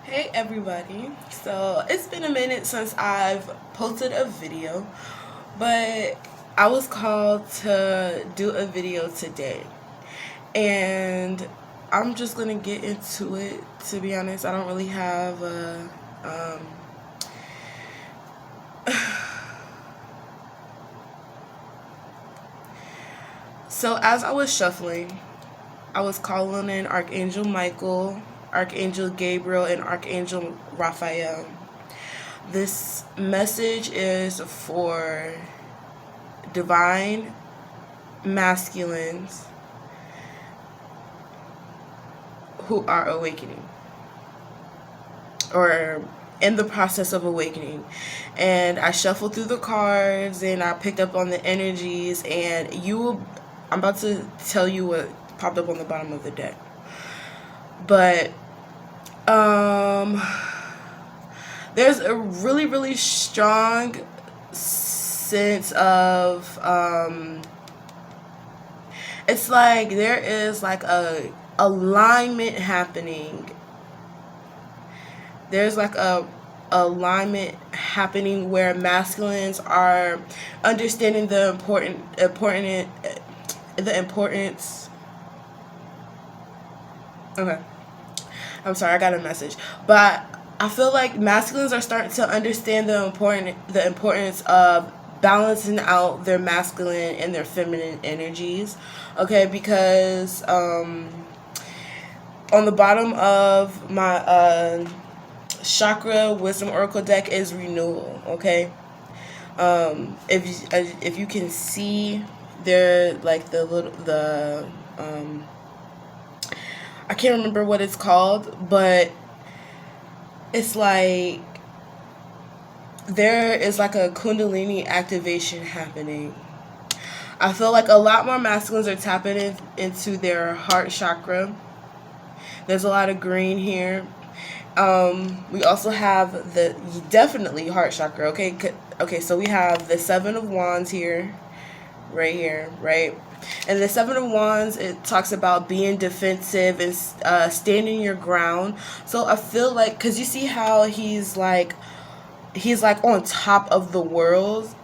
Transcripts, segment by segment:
Hey everybody, so it's been a minute since I've posted a video, but I was called to do a video today, and I'm just gonna get into it. To be honest, I don't really have a so as I was shuffling, I was calling in Archangel Michael, Archangel Gabriel, and Archangel Raphael. This message is for divine masculines who are awakening or in the process of awakening. And I shuffled through the cards and I picked up on the energies, and I'm about to tell you what popped up on the bottom of the deck. But there's a really strong sense of it's like there is like a alignment happening. There's like a alignment happening where masculines are understanding the importance. Okay, I'm sorry, I got a message, but I feel like masculines are starting to understand the importance of balancing out their masculine and their feminine energies. Okay, because on the bottom of my chakra wisdom oracle deck is renewal. Okay, if you can see there, like the I can't remember what it's called, but it's like there is like a kundalini activation happening. I feel like a lot more masculines are tapping into their heart chakra. There's a lot of green here. We also have the definitely heart chakra. Okay, so we have the Seven of Wands here, right? And the Seven of Wands, it talks about being defensive and standing your ground. So I feel like, because you see how he's like on top of the world.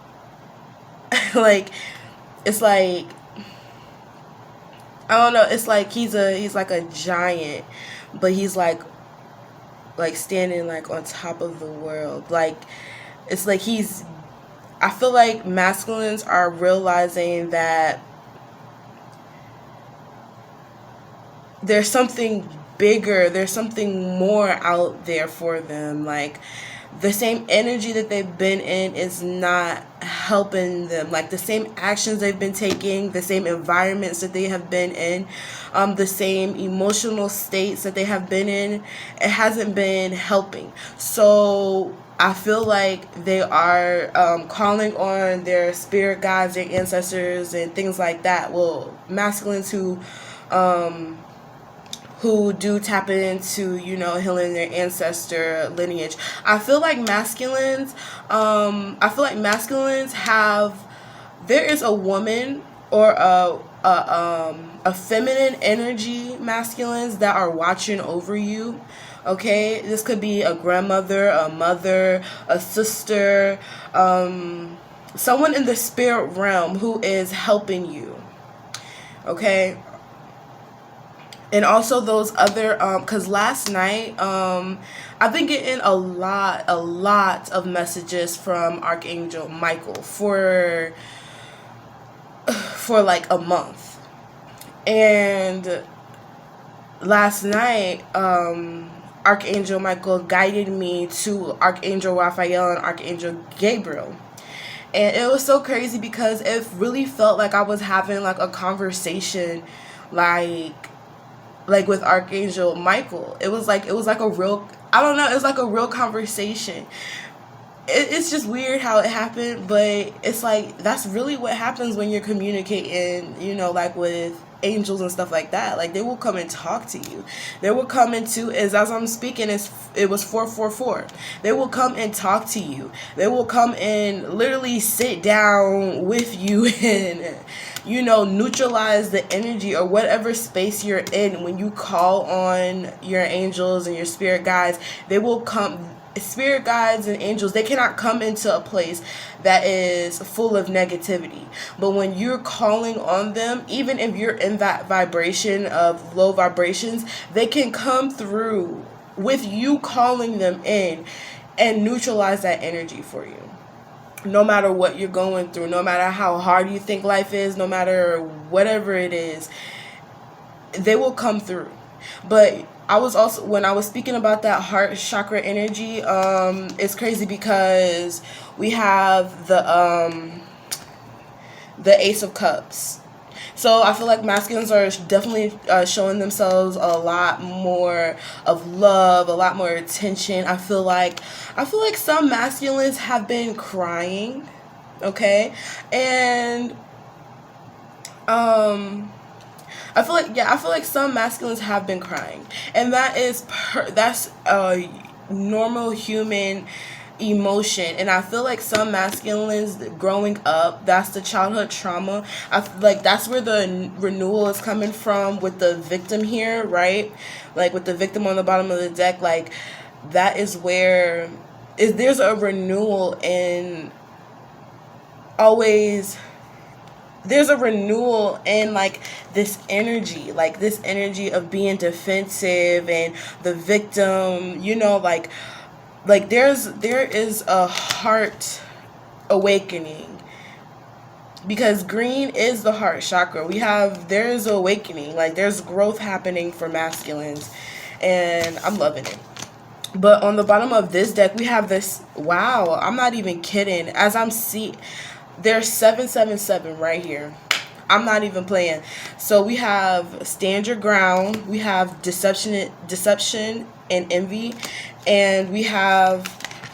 Like, it's like, I don't know, it's like he's like a giant, but he's like standing like on top of the world. Like, it's like I feel like masculines are realizing that there's something bigger, there's something more out there for them. Like, the same energy that they've been in is not helping them. Like, the same actions they've been taking, the same environments that they have been in, the same emotional states that they have been in, it hasn't been helping. So I feel like they are calling on their spirit guides, their ancestors, and things like that. Well, masculines who do tap into, healing their ancestor lineage. I feel like masculines have, there is a woman or a feminine energy masculines that are watching over you. Okay, this could be a grandmother, a mother, a sister, someone in the spirit realm who is helping you. Okay, and also those other, because last night, I've been getting a lot of messages from Archangel Michael for like a month. And last night, Archangel Michael guided me to Archangel Raphael and Archangel Gabriel. And it was so crazy because it really felt like I was having like a conversation, like with Archangel Michael. It was like a real, I don't know, it was like a real conversation. It's just weird how it happened, but it's like that's really what happens when you're communicating, like with angels and stuff like that. Like, they will come and talk to you. They will come into, as I'm speaking, it was 444. They will come and talk to you. They will come and literally sit down with you and, you know, neutralize the energy or whatever space you're in. When you call on your angels and your spirit guides, they will come. Spirit guides and angels, they cannot come into a place that is full of negativity. But when you're calling on them, even if you're in that vibration of low vibrations, they can come through with you calling them in and neutralize that energy for you. No matter what you're going through, no matter how hard you think life is, no matter whatever it is, they will come through. But I was also, when I was speaking about that heart chakra energy, it's crazy because we have the Ace of Cups. So I feel like masculines are definitely showing themselves a lot more of love, a lot more attention. I feel like some masculines have been crying, okay, and I feel like some masculines have been crying, and that's a normal human emotion. And I feel like some masculines growing up, that's the childhood trauma. I feel like that's where the renewal is coming from with the victim here, right? Like with the victim on the bottom of the deck, like that is where there's a renewal in always. There's a renewal in like this energy of being defensive and the victim, you know, like there is a heart awakening, because green is the heart chakra. There is awakening, like there's growth happening for masculines, and I'm loving it. But on the bottom of this deck, we have this, wow, I'm not even kidding, there's 777 right here. I'm not even playing. So we have stand your ground, we have deception and envy, and we have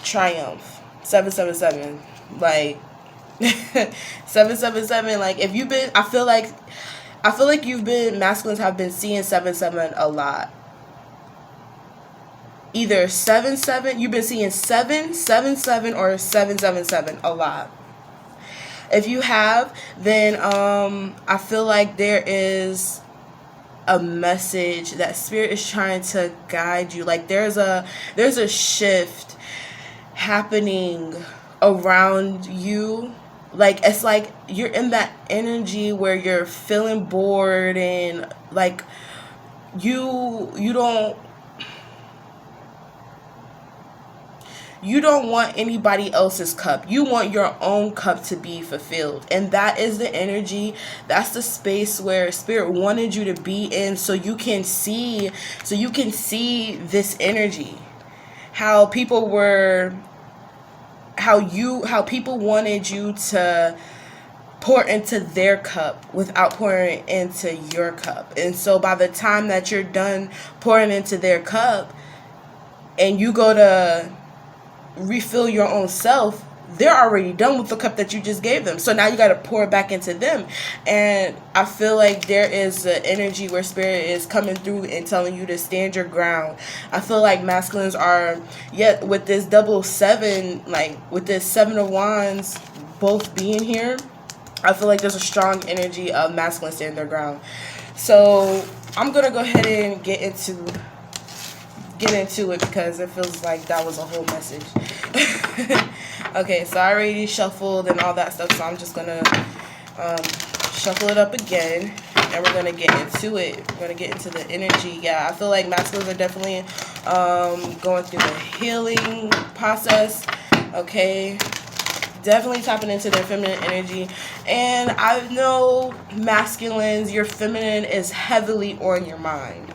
triumph. 777. Like 777, like if you've been, I feel like masculines have been seeing 77 a lot. Either 77, you've been seeing 777 or 777 a lot. If you have, then I feel like there is a message that spirit is trying to guide you. Like there's a shift happening around you. Like it's like you're in that energy where you're feeling bored, and like you don't want anybody else's cup. You want your own cup to be fulfilled. And that is the energy. That's the space where spirit wanted you to be in, so you can see this energy. How people wanted you to pour into their cup without pouring into your cup. And so by the time that you're done pouring into their cup and you go to refill your own self, they're already done with the cup that you just gave them. So now you got to pour it back into them. And I feel like there is an energy where spirit is coming through and telling you to stand your ground. I feel like masculines are, yet with this 7, like with this 7 of wands both being here, I feel like there's a strong energy of masculine standing their ground. So I'm gonna go ahead and get into it because it feels like that was a whole message. Okay, so I already shuffled and all that stuff, so I'm just gonna shuffle it up again, and we're gonna get into it. We're gonna get into the energy. Yeah, I feel like masculines are definitely going through the healing process. Okay, definitely tapping into their feminine energy. And I know masculines, your feminine is heavily on your mind.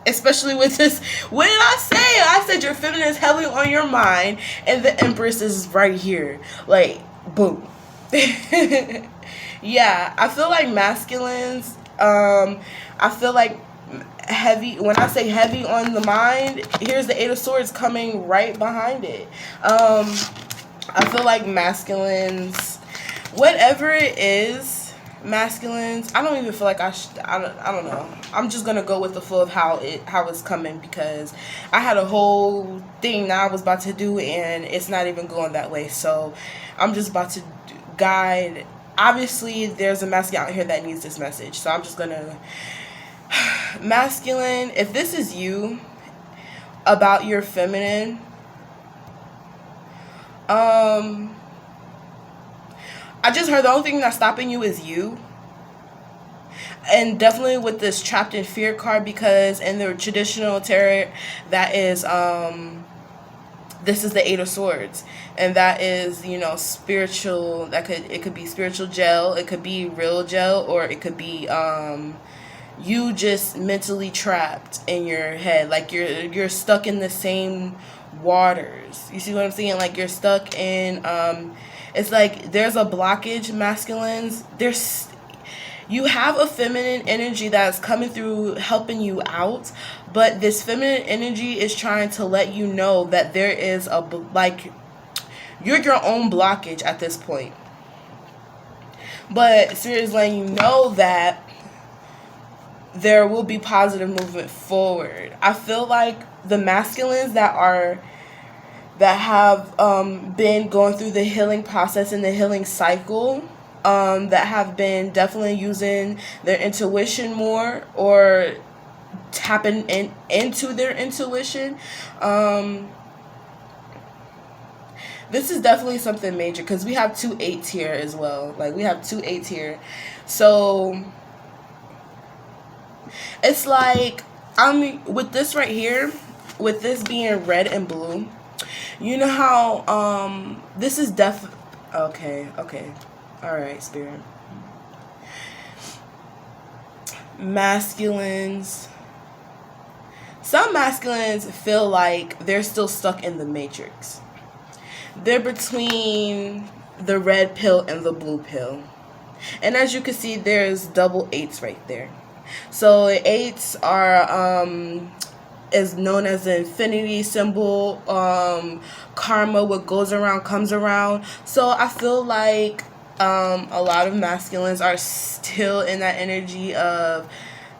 Especially with this, what did I say? I said your feminine is heavily on your mind, and the Empress is right here. Like, boom. Yeah, I feel like masculines, I feel like heavy, when I say heavy on the mind, here's the 8 of Swords coming right behind it. I feel like masculines, whatever it is, masculines, I don't even feel like I don't know. I'm just gonna go with the flow of how it's coming, because I had a whole thing that I was about to do and it's not even going that way. So I'm just about to guide. Obviously there's a masculine out here that needs this message, so I'm just gonna masculine, if this is you about your feminine, I just heard the only thing that's stopping you is you. And definitely with this trapped in fear card, because in the traditional tarot, that is this is the Eight of Swords, and that is, you know, spiritual. It could be spiritual jail, it could be real jail, or it could be you just mentally trapped in your head, like you're stuck in the same waters. You see what I'm saying? Like you're stuck in it's like there's a blockage, masculines. You have a feminine energy that's coming through helping you out, but this feminine energy is trying to let you know that there is you're your own blockage at this point. But Spirit is letting you know that there will be positive movement forward. I feel like the masculines that have been going through the healing process and the healing cycle, that have been definitely using their intuition more, or tapping into their intuition, this is definitely something major, because we have 2 8s here as well. Like we have 2 8s here, so it's like, I mean, with this right here, with this being red and blue, you know how this is okay, all right, Spirit. Masculines, some masculines feel like they're still stuck in the matrix. They're between the red pill and the blue pill, and as you can see, there's double 8s right there. So 8s are is known as the infinity symbol, karma, what goes around comes around. So I feel like a lot of masculines are still in that energy of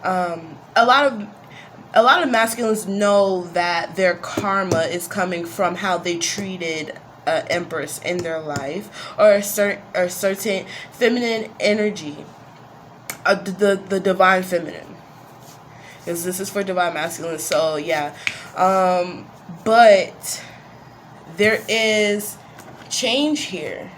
a lot of masculines know that their karma is coming from how they treated empress in their life, or a certain feminine energy, the divine feminine, because this is for divine masculine. So yeah, but there is change here.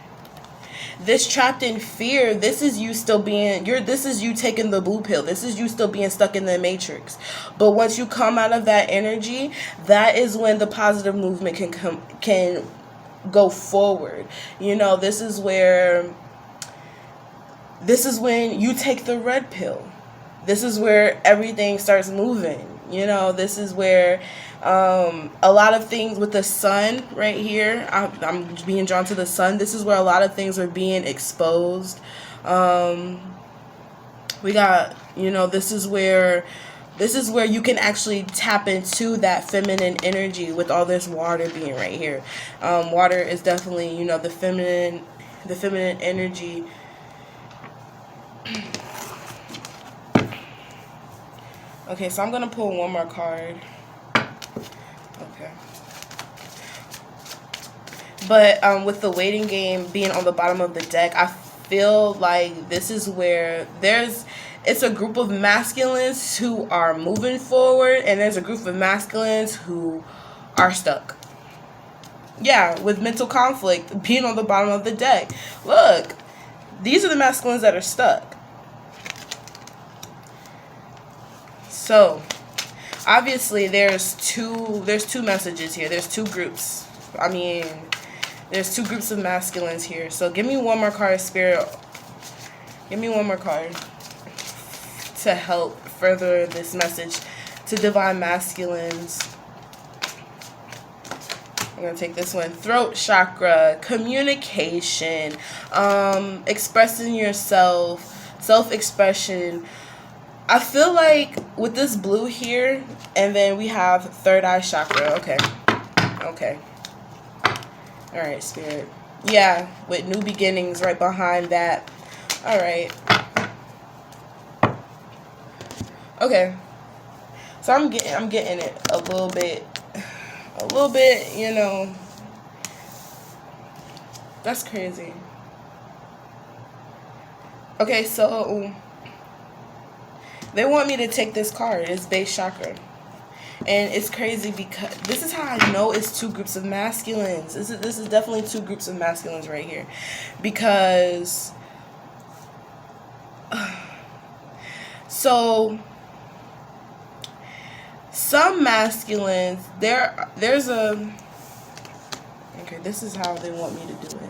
This trapped in fear, this is you still being this is you taking the blue pill. This is you still being stuck in the matrix. But once you come out of that energy, that is when the positive movement can go forward. You know, this is when you take the red pill. This is where everything starts moving. You know, this is where a lot of things with the sun right here, I'm being drawn to the sun. This is where a lot of things are being exposed. We got, you know, this is where you can actually tap into that feminine energy with all this water being right here. Water is definitely, you know, the feminine energy. Okay, so I'm going to pull one more card. Okay. But with the waiting game being on the bottom of the deck, I feel like this is where it's a group of masculines who are moving forward, and there's a group of masculines who are stuck. Yeah, with mental conflict being on the bottom of the deck. Look, these are the masculines that are stuck. So, obviously, there's two messages here. There's 2 groups. I mean, there's 2 groups of masculines here. So, give me one more card, Spirit. Give me one more card to help further this message to divine masculines. I'm going to take this one. Throat chakra, communication, expressing yourself, self-expression. I feel like with this blue here, and then we have third eye chakra. Okay. All right, Spirit. Yeah, with new beginnings right behind that. All right. Okay. So I'm getting it a little bit, you know. That's crazy. Okay, so they want me to take this card. It's base chakra. And it's crazy because this is how I know it's two groups of masculines. This is definitely two groups of masculines right here. Because so some masculines, there's a, okay, this is how they want me to do it.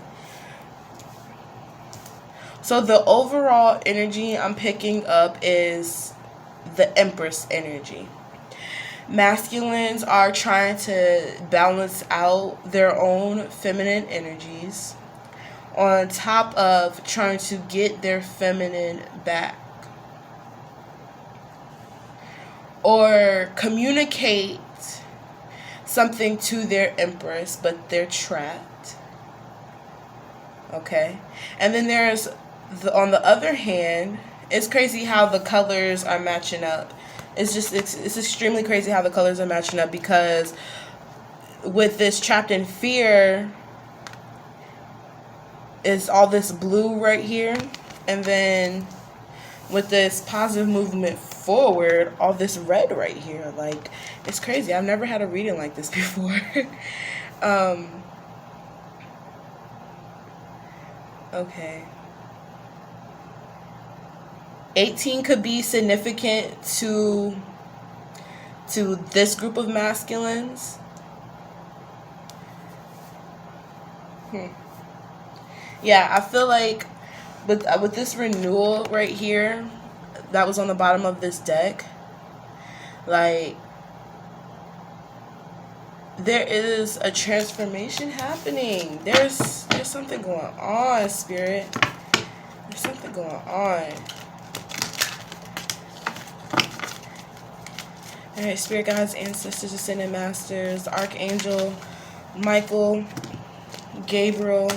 So the overall energy I'm picking up is the Empress energy. Masculines are trying to balance out their own feminine energies on top of trying to get their feminine back. Or communicate something to their Empress, but they're trapped. Okay? And then there's, on the other hand, it's crazy how the colors are matching up. It's extremely crazy how the colors are matching up, because with this trapped in fear is all this blue right here, and then with this positive movement forward, all this red right here. Like, it's crazy. I've never had a reading like this before. Okay. 18 could be significant to this group of masculines. Yeah, I feel like with this renewal right here that was on the bottom of this deck, like, there is a transformation happening. There's something going on, Spirit. There's something going on. Alright, Spirit guides, ancestors, ascended masters, Archangel Michael, Gabriel,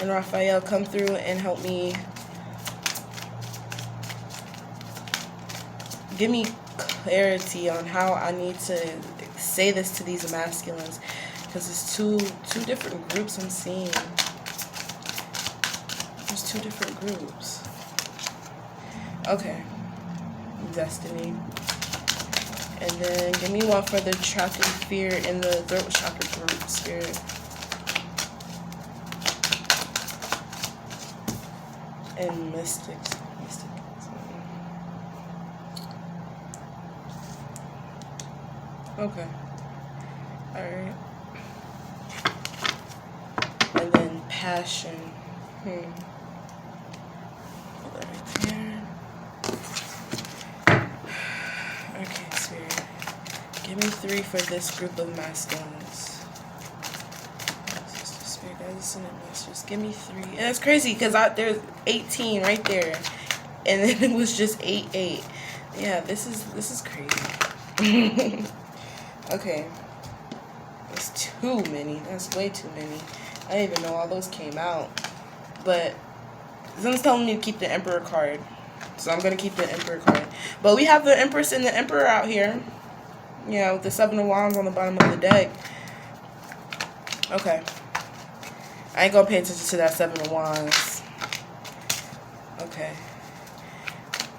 and Raphael, come through and help me. Give me clarity on how I need to say this to these masculines, because it's two different groups I'm seeing. There's two different groups. Okay. Destiny. And then give me one for the trapped in fear in the throat chakra group, Spirit. And mystics. Okay. Alright. And then passion. Hold that right there. Okay, Spirit. Give me 3 for this group of masculines. Spirit guides, ascended masters. Give me 3. And that's crazy because there's 18 right there, and then it was just 8. Yeah, this is crazy. Okay. That's too many. That's way too many. I didn't even know all those came out. But someone's telling me to keep the Emperor card. So I'm going to keep the Emperor card. But we have the Empress and the Emperor out here. Yeah, with the 7 of Wands on the bottom of the deck. Okay. I ain't going to pay attention to that 7 of Wands. Okay.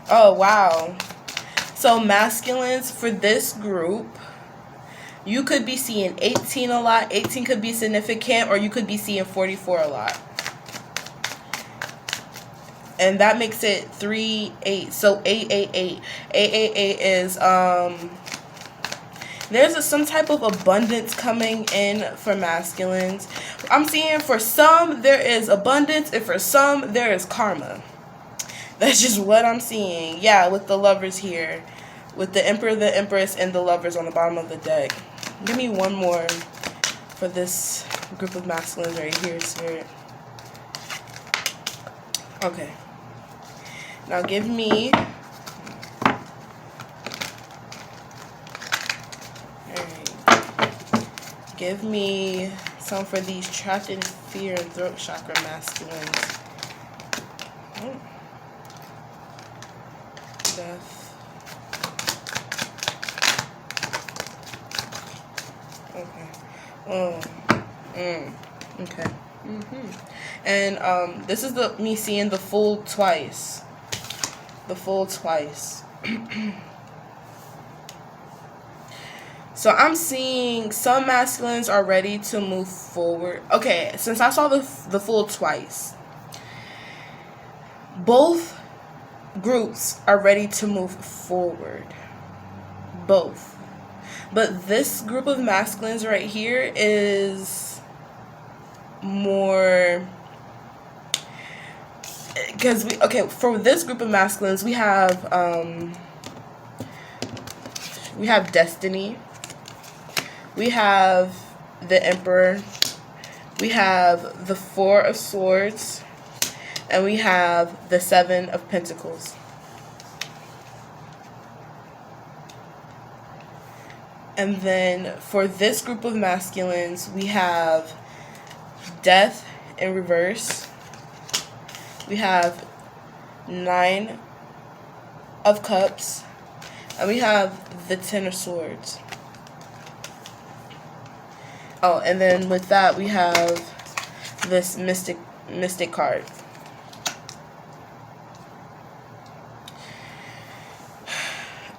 Oh, wow. So masculines for this group, you could be seeing 18 a lot. 18 could be significant, or you could be seeing 44 a lot. And that makes it 3, 8. So 888. 888 is there's some type of abundance coming in for masculines. I'm seeing for some there is abundance, and for some there is karma. That's just what I'm seeing. Yeah, with the Lovers here. With the Emperor, the Empress, and the Lovers on the bottom of the deck. Give me one more for this group of masculines right here, Spirit. Okay. Now give me... Alright. Give me some for these trapped in fear and throat chakra masculines. Oh. Death. Okay. Oh. Okay. And this is the me seeing the full twice. The full twice. So I'm seeing some masculines are ready to move forward. Okay, since I saw the full twice, both groups are ready to move forward. Both. But this group of masculines right here is more, because for this group of masculines we have Destiny, we have the Emperor, we have the Four of Swords, and we have the Seven of Pentacles. And then for this group of masculines, we have Death in reverse. We have Nine of Cups. And we have the Ten of Swords. Oh, and then with that, we have this Mystic card.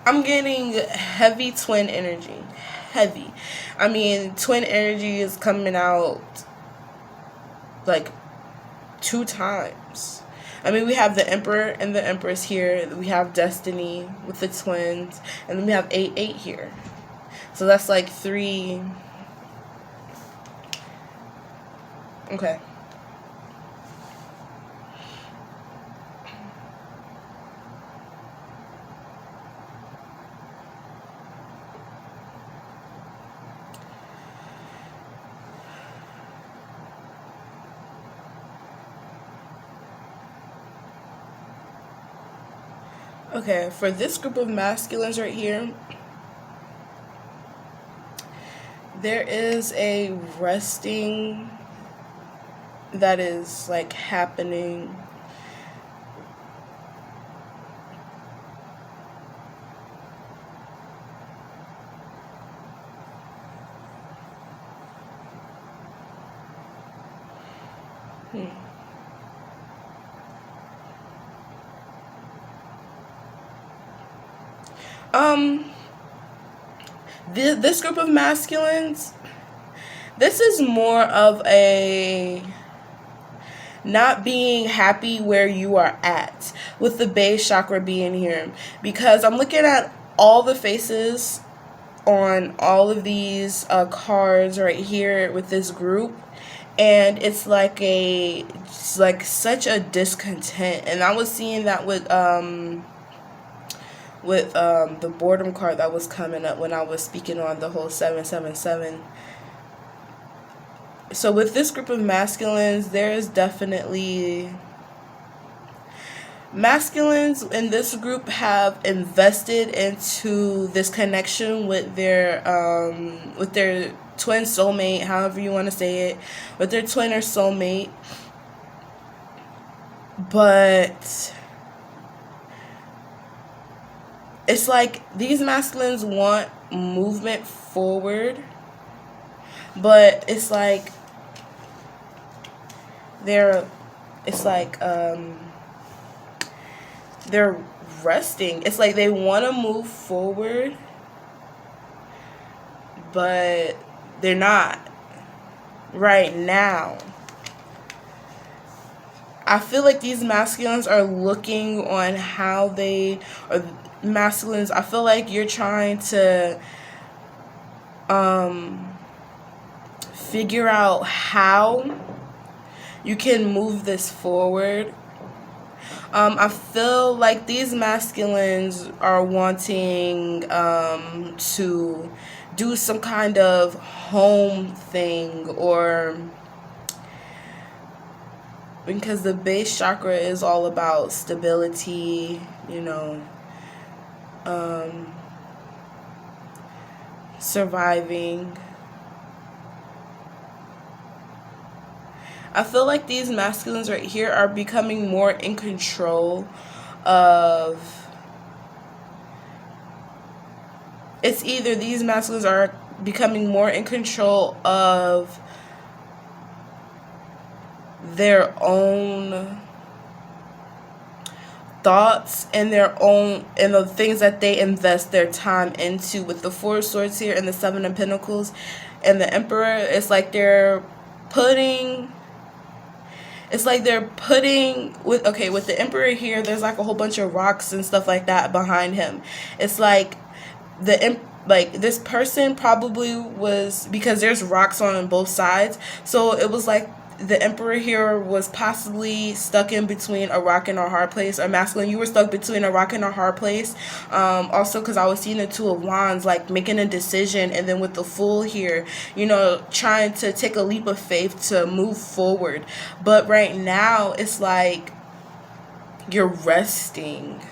I'm getting heavy twin energy. Heavy. I mean, twin energy is coming out like 2 times. I mean, we have the Emperor and the Empress here. We have Destiny with the twins. And then we have 8 here. So that's like 3. Okay. Okay, for this group of masculines right here, there is a resting that is like happening. This group of masculines, this is more of a not being happy where you are at, with the base chakra being here, because I'm looking at all the faces on all of these cards right here with this group, and it's like such a discontent. And I was seeing that with the boredom card that was coming up when I was speaking on the whole 777. So with this group of masculines, there is definitely masculines in this group have invested into this connection with their twin soulmate, however you want to say it, with their twin or soulmate. But it's like these masculines want movement forward, but it's like they're resting. It's like they want to move forward, but they're not right now. I feel like these masculines are looking on how they are. Masculines, I feel like you're trying to figure out how you can move this forward. I feel like these masculines are wanting to do some kind of home thing, or because the base chakra is all about stability, you know, surviving. I feel like these masculines right here are becoming more in control of, it's either these masculines are becoming more in control of their own thoughts and their own and the things that they invest their time into. With the Four of Swords here and the Seven of Pentacles and the Emperor, it's like they're putting with the Emperor here, there's like a whole bunch of rocks and stuff like that behind him. It's like this person probably was, because there's rocks on both sides, so it was like the Emperor here was possibly stuck in between a rock and a hard place. Or masculine, you were stuck between a rock and a hard place. Also, because I was seeing the Two of Wands, like making a decision, and then with the Fool here, you know, trying to take a leap of faith to move forward. But right now, it's like you're resting,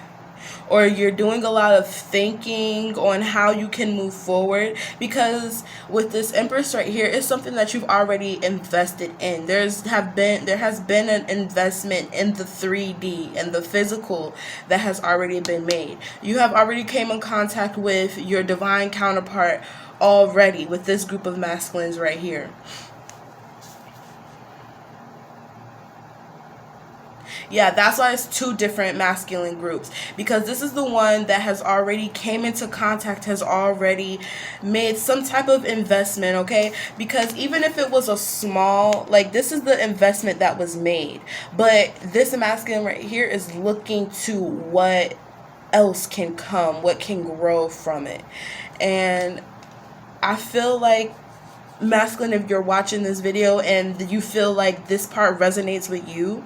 or you're doing a lot of thinking on how you can move forward, because with this Empress right here, it's something that you've already invested in. There has been an investment in the 3D and the physical that has already been made. You have already came in contact with your divine counterpart already with this group of masculines right here. Yeah, that's why it's two different masculine groups, because this is the one that has already came into contact, has already made some type of investment, okay? Because even if it was a small, like, this is the investment that was made, but this masculine right here is looking to what else can come, what can grow from it. And I feel like, masculine, if you're watching this video and you feel like this part resonates with you,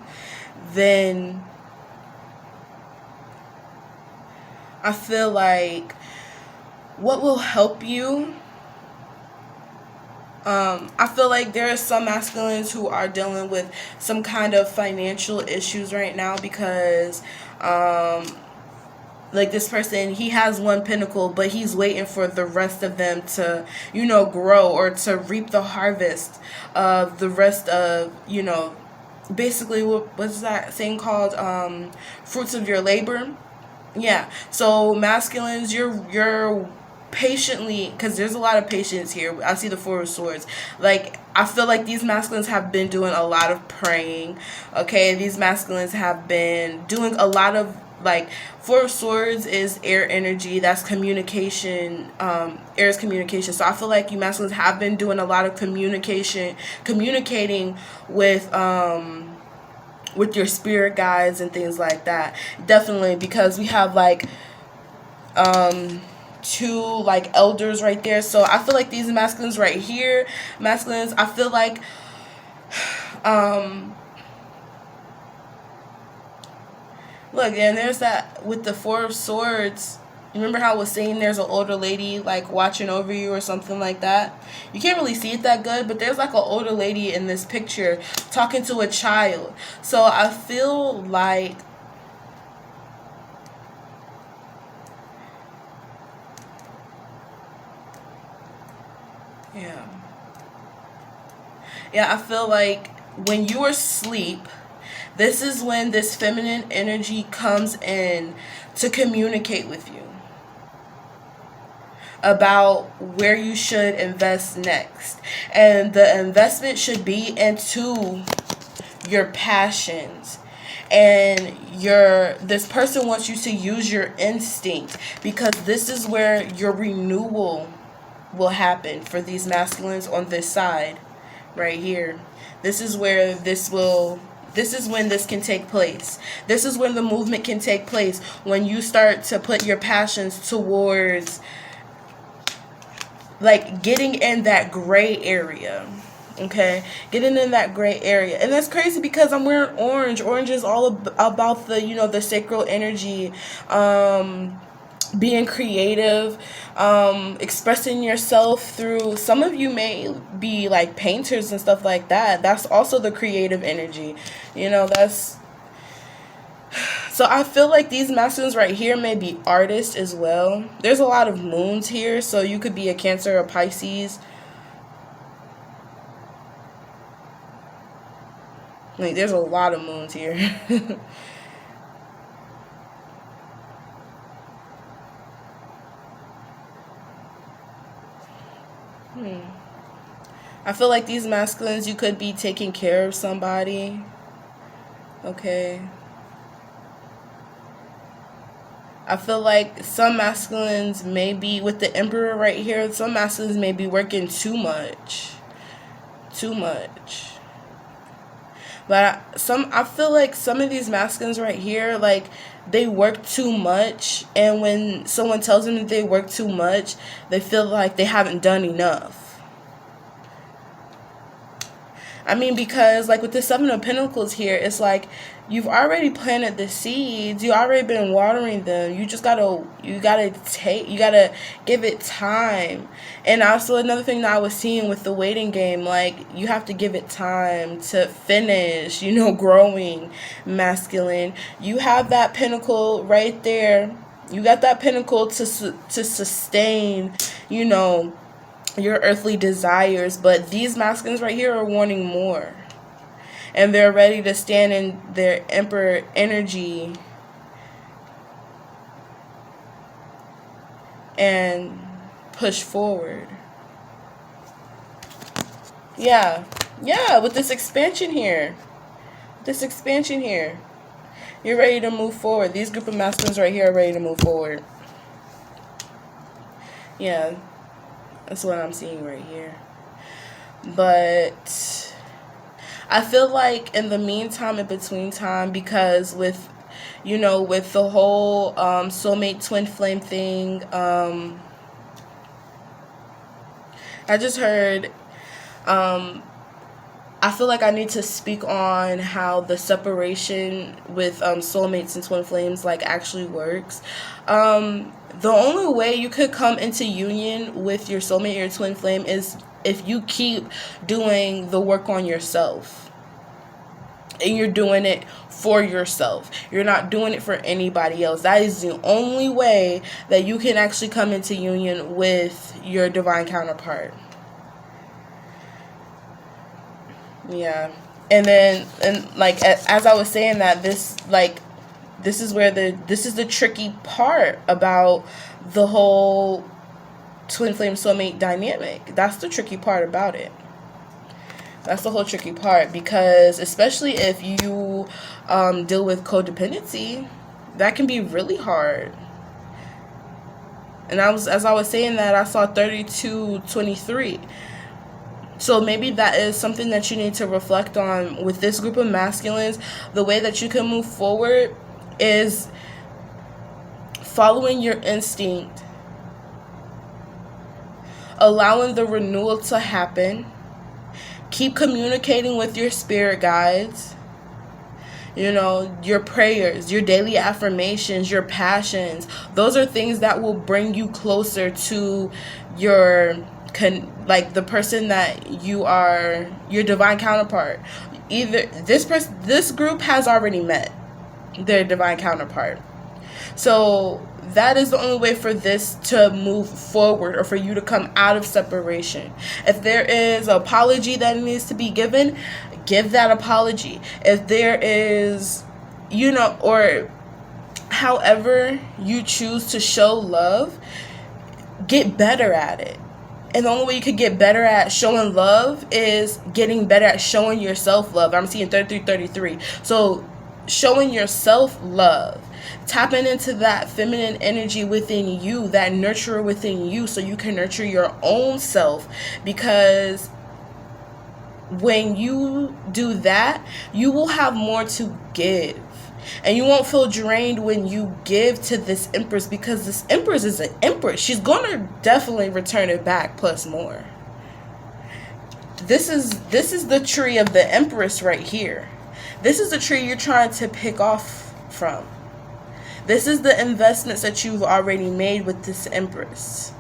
then I feel like what will help you, I feel like there are some masculines who are dealing with some kind of financial issues right now, because like this person, he has one pentacle, but he's waiting for the rest of them to, you know, grow, or to reap the harvest of the rest of, you know, basically what's that saying called, fruits of your labor. Yeah, so masculines, you're patiently, because there's a lot of patience here. I see the Four of Swords. Like, I feel like these masculines have been doing a lot of praying, okay? These masculines have been doing a lot of, like, Four of Swords is air energy. That's communication. Air is communication. So I feel like you masculines have been doing a lot of communicating with your spirit guides and things like that. Definitely, because we have like two like elders right there. So I feel like these masculines right here, masculines, I feel like look, and there's that with the Four of Swords. Remember how I was saying there's an older lady like watching over you or something like that? You can't really see it that good, but there's like an older lady in this picture talking to a child. So I feel like I feel like when you are asleep, this is when this feminine energy comes in to communicate with you about where you should invest next. And the investment should be into your passions. And this person wants you to use your instinct, because this is where your renewal will happen for these masculines on this side right here. This is where this is when this can take place. This is when the movement can take place, when you start to put your passions towards like getting in that gray area. Okay, getting in that gray area. And that's crazy because I'm wearing orange. Orange is all about the, you know, the sacral energy, being creative, expressing yourself through, some of you may be like painters and stuff like that. That's also the creative energy, you know. That's, so I feel like these masculines right here may be artists as well. There's a lot of moons here, so you could be a Cancer or Pisces. Like, there's a lot of moons here. I feel like these masculines, you could be taking care of somebody. Okay. I feel like some masculines may be, with the Emperor right here, some masculines may be working too much. Too much. But I feel like some of these masculines right here, like, they work too much, and when someone tells them that they work too much, they feel like they haven't done enough. I mean, because, like, with the Seven of Pentacles here, it's like you've already planted the seeds. You already been watering them. You just gotta give it time. And also another thing that I was seeing with the waiting game, like, you have to give it time to finish, growing, masculine. You have that pentacle right there. You got that pentacle to sustain, your earthly desires, but these masculines right here are wanting more, and they're ready to stand in their Emperor energy and push forward. Yeah, with this expansion here, you're ready to move forward. These group of masculines right here are ready to move forward. Yeah, that's what I'm seeing right here. But I feel like in the meantime, in between time, because with the whole soulmate twin flame thing, I just heard, I feel like I need to speak on how the separation with soulmates and twin flames, like, actually works. The only way you could come into union with your soulmate or your twin flame is if you keep doing the work on yourself. And you're doing it for yourself. You're not doing it for anybody else. That is the only way that you can actually come into union with your divine counterpart. Yeah. And then, like, as I was saying that, this is the tricky part about the whole twin flame soulmate dynamic. That's the tricky part about it. That's the whole tricky part, because especially if you deal with codependency, that can be really hard. And as I was saying that, I saw 3223. So maybe that is something that you need to reflect on with this group of masculines. The way that you can move forward is following your instinct, allowing the renewal to happen, keep communicating with your spirit guides, your prayers, your daily affirmations, your passions. Those are things that will bring you closer to your the person that you are, your divine counterpart. Either this group has already met their divine counterpart. So that is the only way for this to move forward, or for you to come out of separation. If there is an apology that needs to be given, give that apology. If there is, or however you choose to show love, get better at it. And the only way you could get better at showing love is getting better at showing yourself love. I'm seeing 3333. So showing yourself love, tapping into that feminine energy within you, that nurturer within you, so you can nurture your own self. Because when you do that, you will have more to give. And you won't feel drained when you give to this Empress, because this Empress is an Empress. She's going to definitely return it back, plus more. This is the tree of the Empress right here. This is the tree you're trying to pick off from. This is the investments that you've already made with this Empress.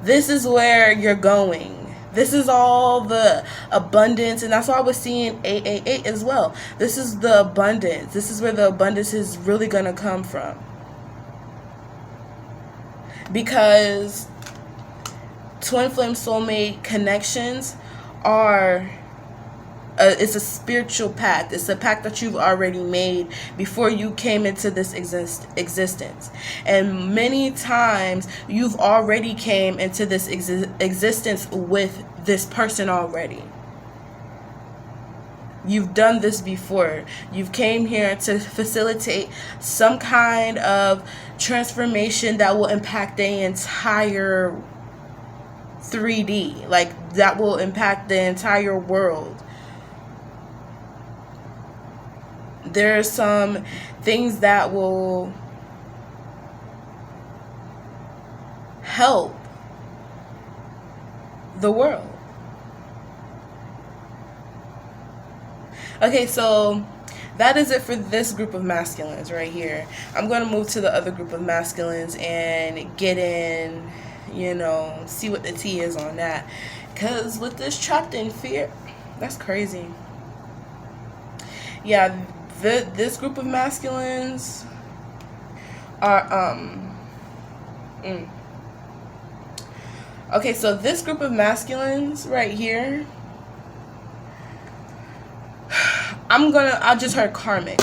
This is where you're going. This is all the abundance, and that's why I was seeing 888 as well. This is the abundance. This is where the abundance is really going to come from. Because twin flame soulmate connections are it's a spiritual pact. It's a pact that you've already made before you came into this existence. And many times you've already came into this existence with this person already. You've done this before. You've came here to facilitate some kind of transformation that will impact the entire 3D. Like, that will impact the entire world. There are some things that will help the world. Okay, so that is it for this group of masculines right here. I'm going to move to the other group of masculines and get in, you know, see what the tea is on that. Because with this trapped in fear, that's crazy. Yeah, this group of masculines are, okay, so this group of masculines right here, I just heard karmic.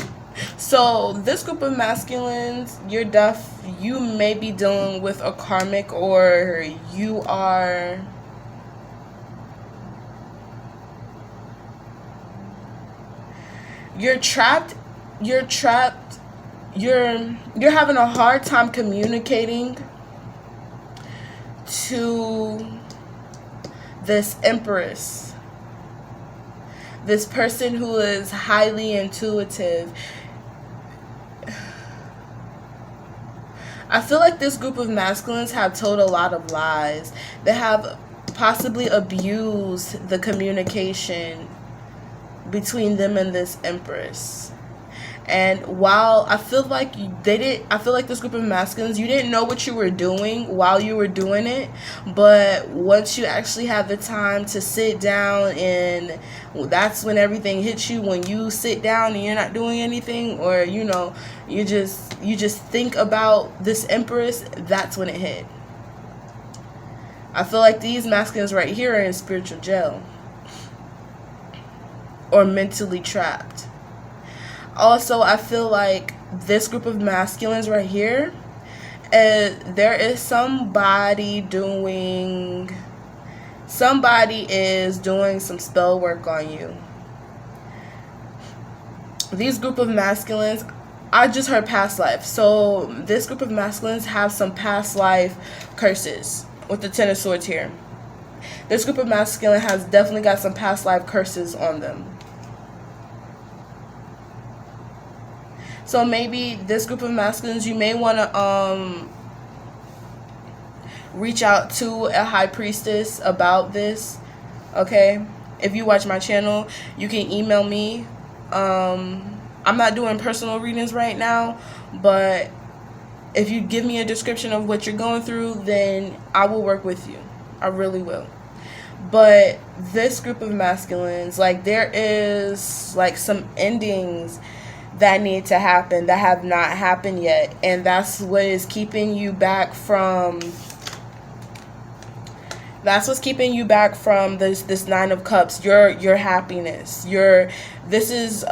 So this group of masculines, you may be dealing with a karmic, or you're trapped, you're having a hard time communicating to this empress. This person who is highly intuitive. I feel like this group of masculines have told a lot of lies. They have possibly abused the communication between them and this empress. And while I feel like this group of masculines, you didn't know what you were doing while you were doing it, but once you actually have the time to sit down, and that's when everything hits you. When you sit down and you're not doing anything, or you know, you just think about this empress, that's when it hit. I feel like these masculines right here are in spiritual jail or mentally trapped. Also, I feel like this group of masculines right here, there is somebody is doing some spell work on you. These group of masculines, I just heard past life. So this group of masculines have some past life curses with the Ten of Swords here. This group of masculine has definitely got some past life curses on them. So maybe this group of masculines, you may want to reach out to a high priestess about this. Okay, if you watch my channel, you can email me. I'm not doing personal readings right now, but if you give me a description of what you're going through, then I will work with you. I really will. But this group of masculines, like, there is like some endings that need to happen that have not happened yet, and that's what is keeping you back from this Nine of Cups, your happiness, this is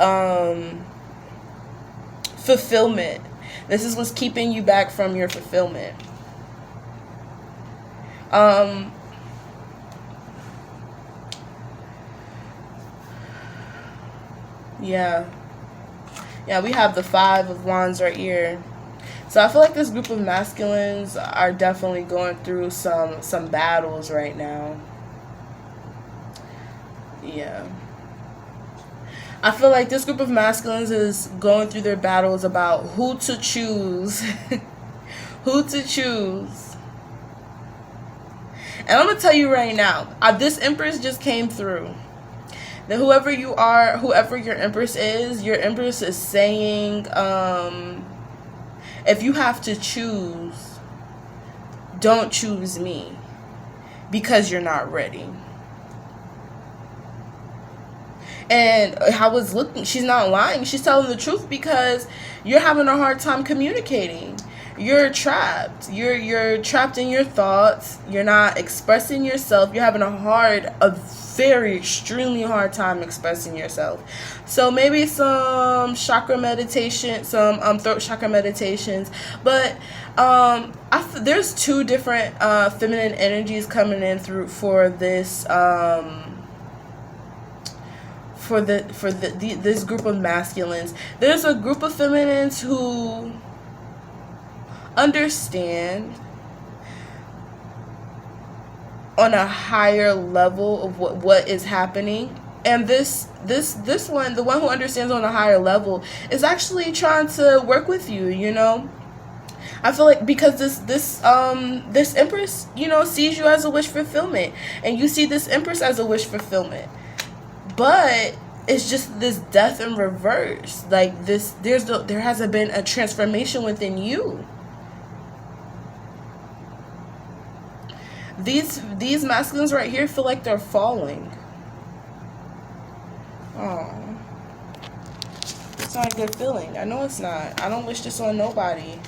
fulfillment. This is what's keeping you back from your fulfillment. Yeah, we have the Five of Wands right here. So I feel like this group of masculines are definitely going through some battles right now. Yeah. I feel like this group of masculines is going through their battles about who to choose. Who to choose. And I'm going to tell you right now, this Empress just came through. That whoever you are, whoever your Empress is saying, if you have to choose, don't choose me because you're not ready. And I was looking, she's not lying, she's telling the truth, because you're having a hard time communicating. you're trapped. You're trapped in your thoughts. You're not expressing yourself. You're having a very extremely hard time expressing yourself. So maybe some throat chakra meditations. But there's two different feminine energies coming in through for this this group of masculines. There's a group of feminines who understand on a higher level of what is happening, and this one, the one who understands on a higher level, is actually trying to work with you, you know. I feel like because this empress, you know, sees you as a wish fulfillment, and you see this empress as a wish fulfillment, but it's just this death in reverse. Like this, there hasn't been a transformation within you. These masculines right here feel like they're falling. Oh, it's not a good feeling. I know it's not. I don't wish this on nobody.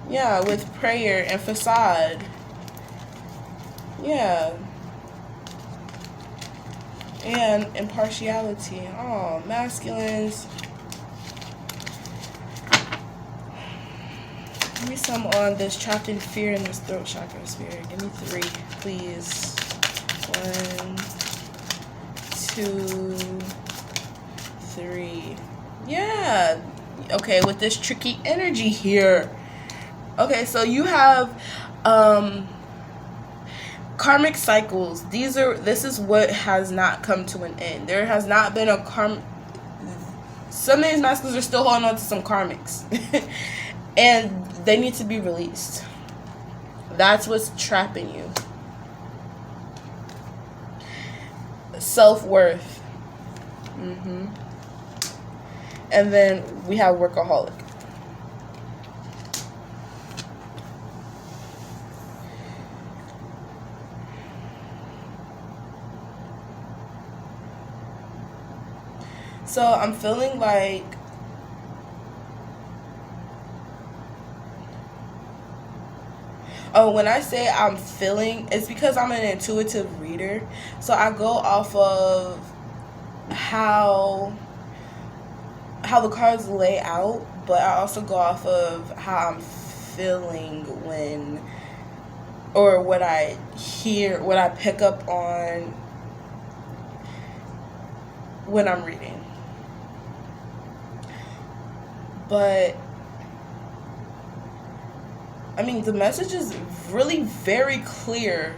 Yeah, with prayer and facade. Yeah. And impartiality. Oh, masculines. Give me some on this trapped in fear in this throat chakra spirit. Give me 3, please. 1, 2, 3. Yeah. Okay, with this tricky energy here. Okay, so you have karmic cycles. This is what has not come to an end. There has not been a some of these masculines are still holding on to some karmics. And they need to be released. That's what's trapping you. Self-worth. And then we have workaholic. So I'm feeling like when I say I'm feeling, it's because I'm an intuitive reader. So I go off of how the cards lay out, but I also go off of how I'm feeling or what I hear, what I pick up on when I'm reading. But I mean, the message is really very clear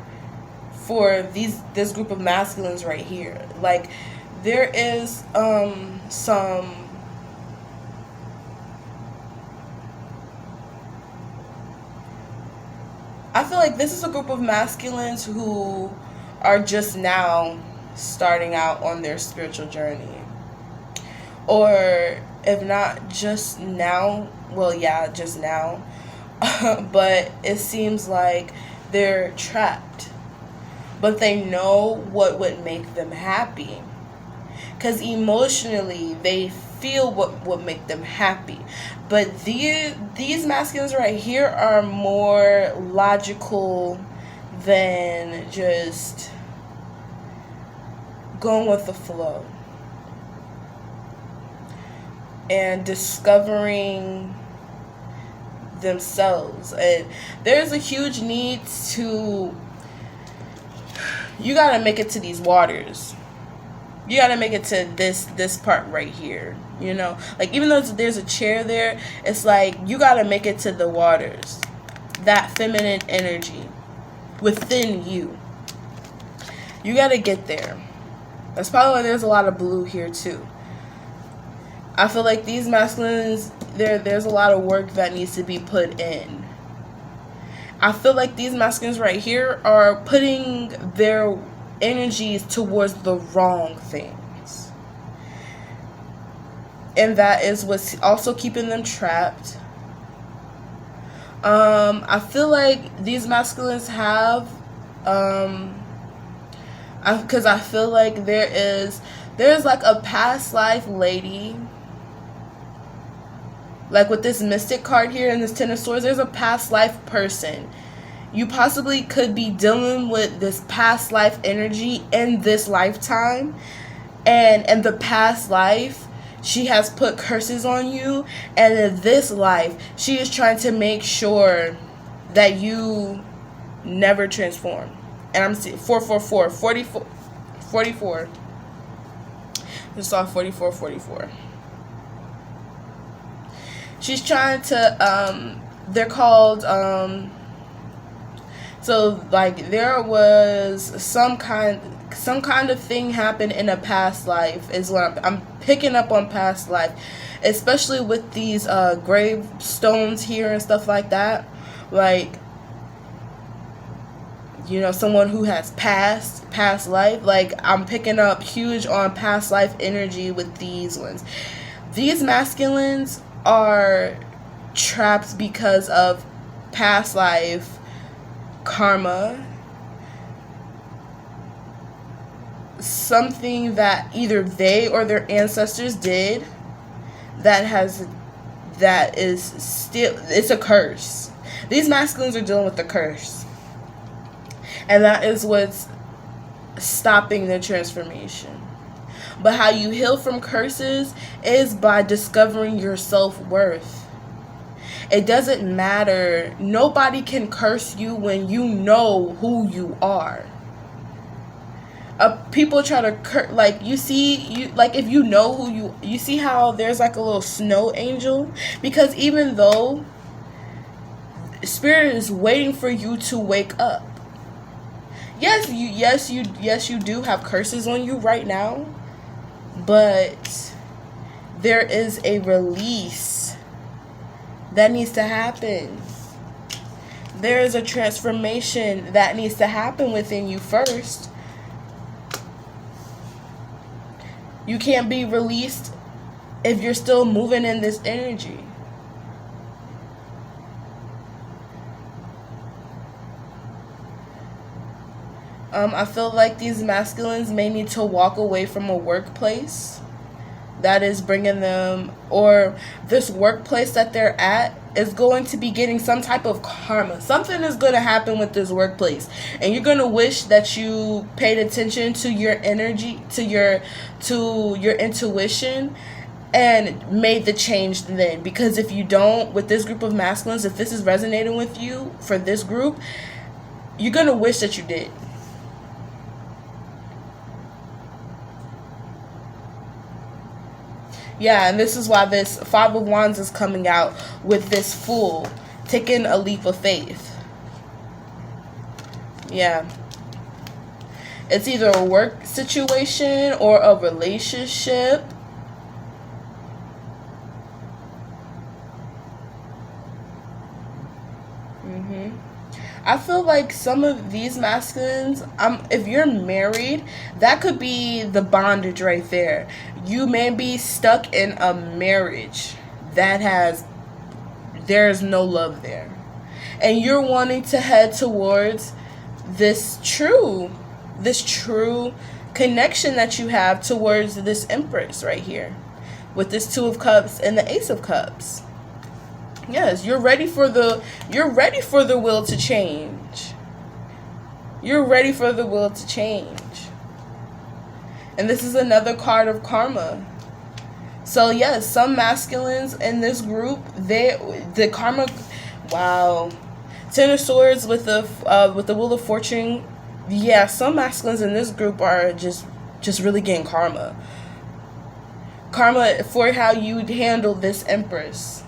for this group of masculines right here. Like, there is some I feel like this is a group of masculines who are just now starting out on their spiritual journey. Or if not just now, well, yeah, just now. But it seems like they're trapped. But they know what would make them happy. Because emotionally, they feel what would make them happy. But these masculines right here are more logical than just going with the flow. And discovering themselves. And there's a huge need to, you gotta make it to these waters. You gotta make it to this part right here, you know, like even though there's a chair there, it's like you gotta make it to the waters, that feminine energy within you. You gotta get there. That's probably why there's a lot of blue here too. I feel like these masculines, there's a lot of work that needs to be put in. I feel like these masculines right here are putting their energies towards the wrong things. And that is what's also keeping them trapped. I feel like these masculines have, because I feel like there's like a past life lady Like with this Mystic card here and this Ten of Swords, there's a past life person. You possibly could be dealing with this past life energy in this lifetime. And in the past life, she has put curses on you. And in this life, she is trying to make sure that you never transform. And I'm seeing 444, 44. Just saw 44. She's trying to, they're called, so like there was some kind of thing happened in a past life is what I'm picking up on past life, especially with these gravestones here and stuff like that. Like, you know, someone who has past life. Like, I'm picking up huge on past life energy with these ones. These masculines are trapped because of past life karma, something that either they or their ancestors did that is still, it's a curse. These masculines are dealing with the curse, and that is what's stopping their transformation. But how you heal from curses is by discovering your self-worth. It doesn't matter. Nobody can curse you when you know who you are. People try to like, you see, like if you know who you see how there's like a little snow angel, because even though Spirit is waiting for you to wake up. Yes, you do have curses on you right now, but there is a release that needs to happen. There is a transformation that needs to happen within you first. You can't be released if you're still moving in this energy. I feel like these masculines may need to walk away from a workplace that is bringing them, or this workplace that they're at is going to be getting some type of karma. Something is going to happen with this workplace, and you're going to wish that you paid attention to your energy, to your intuition, and made the change then. Because if you don't, with this group of masculines, if this is resonating with you for this group, you're going to wish that you did. Yeah, and this is why this Five of Wands is coming out with this Fool, taking a leap of faith. Yeah. It's either a work situation or a relationship. I feel like some of these masculines, if you're married, that could be the bondage right there. You may be stuck in a marriage that there's no love there. And you're wanting to head towards this true connection that you have towards this Empress right here. With this Two of Cups and the Ace of Cups. Yes, you're ready for the will to change. You're ready for the will to change. And this is another card of karma. So yes, some masculines in this group, the karma, wow. Ten of Swords with the Wheel of Fortune. Yeah, some masculines in this group are just really getting karma. Karma for how you handle this Empress.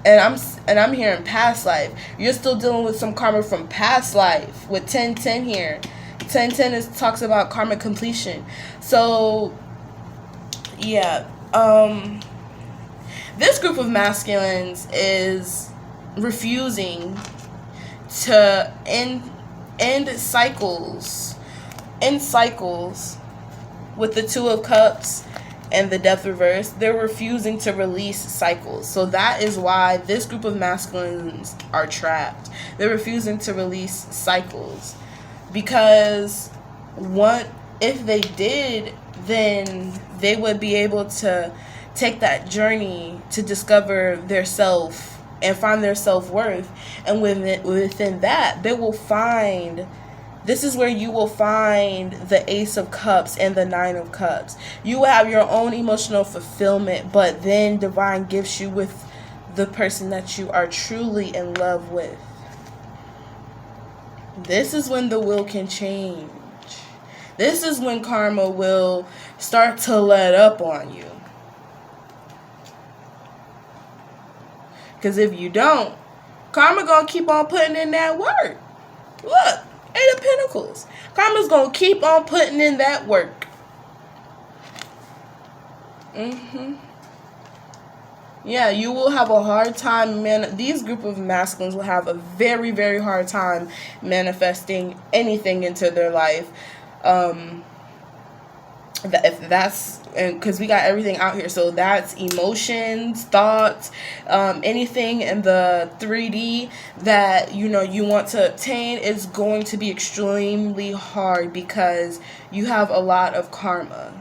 And I'm hearing past life. You're still dealing with some karma from past life with 10-10 here. 10-10 talks about karmic completion. So yeah, this group of masculines is refusing to end cycles with the Two of Cups and the Death reverse. They're refusing to release cycles. So that is why this group of masculines are trapped. They're refusing to release cycles because if they did, then they would be able to take that journey to discover their self and find their self-worth. And within that, they will find, this is where you will find the Ace of Cups and the Nine of Cups. You will have your own emotional fulfillment, but then divine gifts you with the person that you are truly in love with. This is when the will can change. This is when karma will start to let up on you. Because if you don't, karma gonna keep on putting in that work. Look, Eight of Pentacles. Karma's gonna keep on putting in that work. Yeah, you will have a hard time, these group of masculines will have a very, very hard time manifesting anything into their life. If that's, because we got everything out here, so that's emotions, thoughts, anything in the 3D that you want to obtain is going to be extremely hard because you have a lot of karma.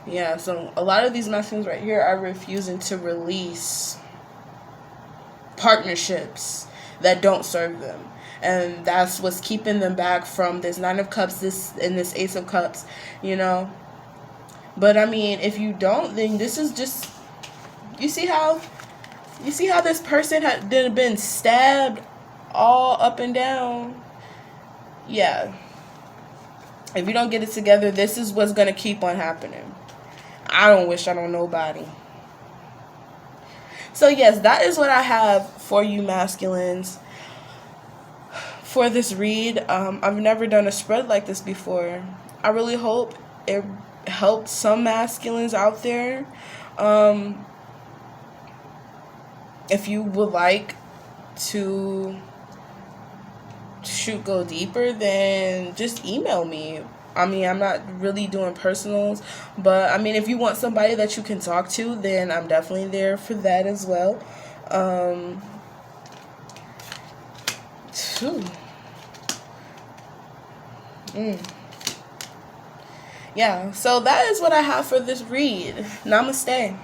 Yeah, so a lot of these masculines right here are refusing to release partnerships that don't serve them. And that's what's keeping them back from this Nine of Cups, this Ace of Cups, But I mean, if you don't, then this is just, you see how this person had been stabbed all up and down? Yeah. If you don't get it together, this is what's going to keep on happening. I don't wish I don't nobody. So yes, that is what I have for you masculines for this read. I've never done a spread like this before. I really hope it helped some masculines out there. If you would like to go deeper, then just email me. I mean, I'm not really doing personals, but I mean, if you want somebody that you can talk to, then I'm definitely there for that as well. Yeah, so that is what I have for this read. Namaste.